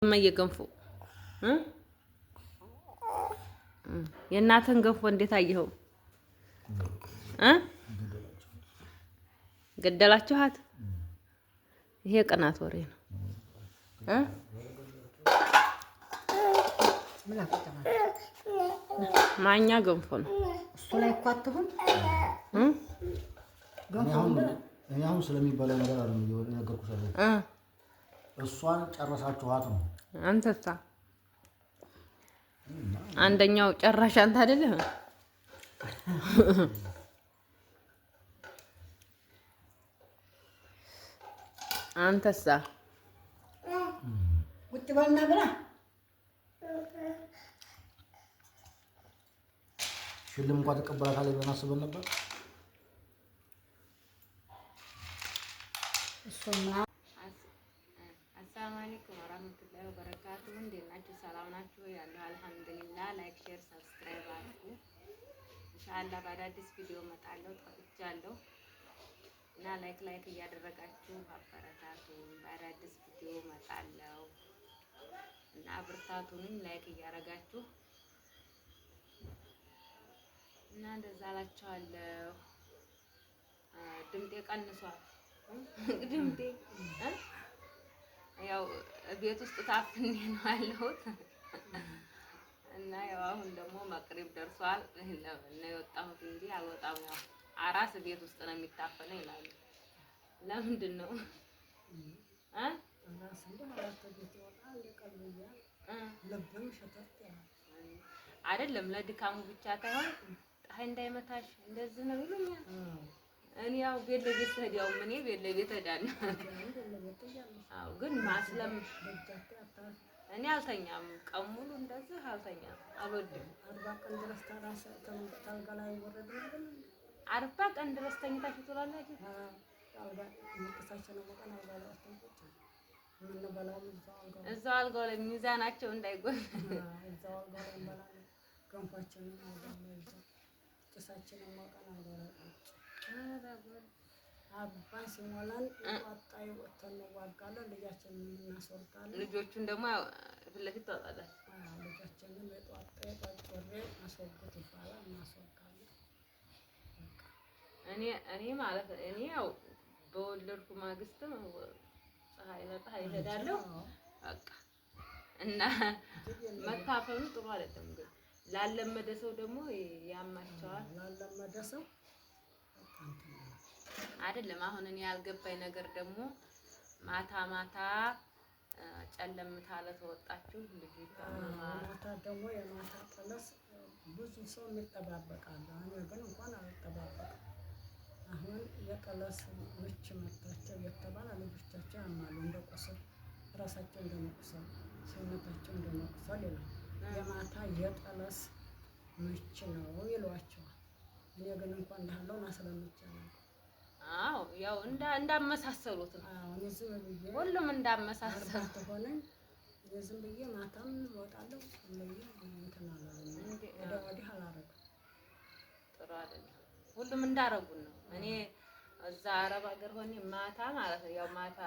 ገንፎ የእናትህን ገንፎ እንዴት አየኸው? ገደላችኋት? ይሄ ቅናት ወሬ ነው። ማኛ ገንፎ ነው። እሱ ላይ እኮ አትሁን። እኔ አሁን ስለሚባለው ነገር አይደለም የነገርኩሽ አይደል? እሷን ጨረሳችኋት ነው። አንተሳ አንደኛው ጨራሽ አንተ አይደለህ? አንተሳ ቁጭ በልና ብላ። ሽልም እንኳን ተቀበላታለች ብለን አስበን ነበር። አሰላሙ አለይኩም ወራህመቱላሂ ወበረካቱሁ። እንዴት ናችሁ? ሰላም ናችሁ? ያለው አልሐምዱሊላህ። ላይክ፣ ሼር፣ ሰብስክራይብ አድርጉ። ኢንሻአላህ በአዳዲስ ቪዲዮ እመጣለሁ። ጠፍቻለሁ እና ላይክ እያደረጋችሁ አበረታቱ። በአዳዲስ ቪዲዮ እመጣለሁ እና አብርታቱንም ላይክ እያደረጋችሁ እና እንደዛ እላችኋለሁ። ድምጤ ቀንሷል። ድምጤ ያው ቤት ውስጥ ታፍኔ ነው ያለሁት እና ያው አሁን ደግሞ መቅሪብ ደርሷል እና የወጣሁት እንጂ አልወጣም። ያው አራስ ቤት ውስጥ ነው የሚታፈነው ይላሉ። ለምንድን ነው አይደለም ለድካሙ ብቻ ሳይሆን ፀሐይ እንዳይመታሽ እንደዚህ ነው ይሉኛል። እኔ ያው ቤት ለቤት ሄዳው ምን ቤት ለቤት ሄዳለሁ። አዎ ግን ማስለም እኔ አልተኛም፣ ቀን ሙሉ እንደዚህ አልተኛም፣ አልወድም። 40 ቀን ድረስ ተኝታችሁ ትውላላችሁ? እዛው አልጋው ላይ ሚዛናቸው እንዳይጎል አባን ሲሞላን ወጣይ ወጥተን እንዋጋለን። ልጃችንን እናስወርዳለን። ልጆቹን ደግሞ ፊት ለፊት ታወጣለህ። ልጃችንን የጧጣይ ጧጣሬ አስወርዱት ይባላል። እናስወርዳለን። እኔ ማለት እኔ ያው በወለድኩ ማግስትም ፀሐይ ለፀሐይ እሄዳለሁ በቃ እና መታፈኑ ጥሩ አይደለም። ግን ላለመደ ሰው ደግሞ ያማቸዋል። ላለመደ ሰው አይደለም። አሁን እኔ ያልገባኝ ነገር ደግሞ ማታ ጨለም ታለ ተወጣችሁ ልጅ ማታ ደግሞ የማታ ጠለስ ብዙ ሰው የሚጠባበቃል። እኔ ግን እንኳን አልጠባበቅም። አሁን የጠለስ ምች መታቸው እየተባለ ልጆቻቸው ያማሉ። እንደቆሰል ራሳቸው እንደመቁሰል ሰውነታቸው እንደመቁሰል ይላል። የማታ የጠለስ ምች ነው ይሏቸዋል። እኔ ግን እንኳን እንዳለው አስለምቻለሁ። አዎ ያው እንዳመሳሰሉት ነው። ሁሉም እንዳመሳሰሉት ሆነ። ዝም ብዬ ማታም እወጣለሁ እንትን አላለኝ ወዲህ አላረግም። ጥሩ አይደለም። ሁሉም እንዳረጉን ነው። እኔ እዛ አረብ ሀገር ሆኜ ማታ ማለት ነው ያው ማታ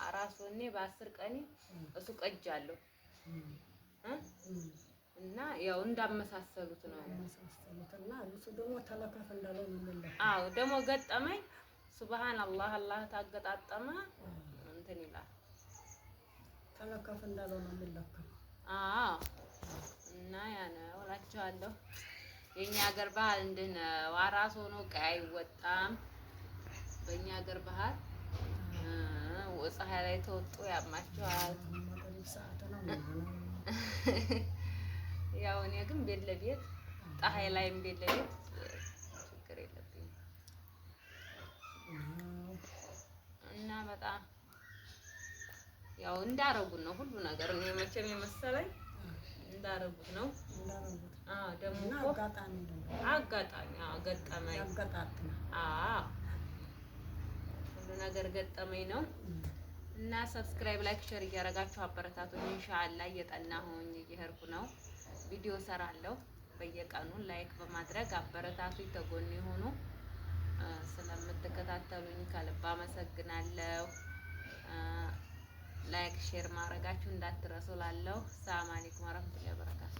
አራስ ሆኜ በ10 ቀኔ እሱ ቀጃለሁ እና ያው እንዳመሳሰሉት ነው። እና እሱ ደግሞ ተለከፍ እንዳለው ነው። አዎ ደግሞ ገጠመኝ ሱብሃንአላህ አላህ ታገጣጠመ እንትን ይላል። ተለከፍ እንዳለው ነው የሚለከው። አዎ እና ያን እላችኋለሁ። የኛ ሀገር ባህል እንደ ነው። አራስ ሆኖ ቀይ አይወጣም። በእኛ ሀገር ባህል ፀሐይ ላይ ተወጡ ያማቸዋል። ያው እኔ ግን ቤት ለቤት ፀሐይ ላይም ቤት ለቤት ችግር የለብኝም እና በጣም ያው እንዳረጉት ነው ሁሉ ነገር። እኔ መቼም የመሰለኝ እንዳረጉት ነው። አዎ ደግሞ አጋጣሚ ገጠመኝ። አዎ ሁሉ ነገር ገጠመኝ ነው እና ሰብስክራይብ ላይክ ሼር እያደረጋችሁ አበረታቱኝ። ኢንሻአላህ እየጠናሁኝ እየሄድኩ ነው። ቪዲዮ ሰራለሁ በየቀኑ ላይክ በማድረግ አበረታቱኝ። ተጎን ሆኖ ስለምትከታተሉኝ ከልብ አመሰግናለሁ። ላይክ ሼር ማድረጋችሁ እንዳትረሱ። ላለሁ ሰላም አለይኩም ወራህመቱላሂ ወበረካቱ።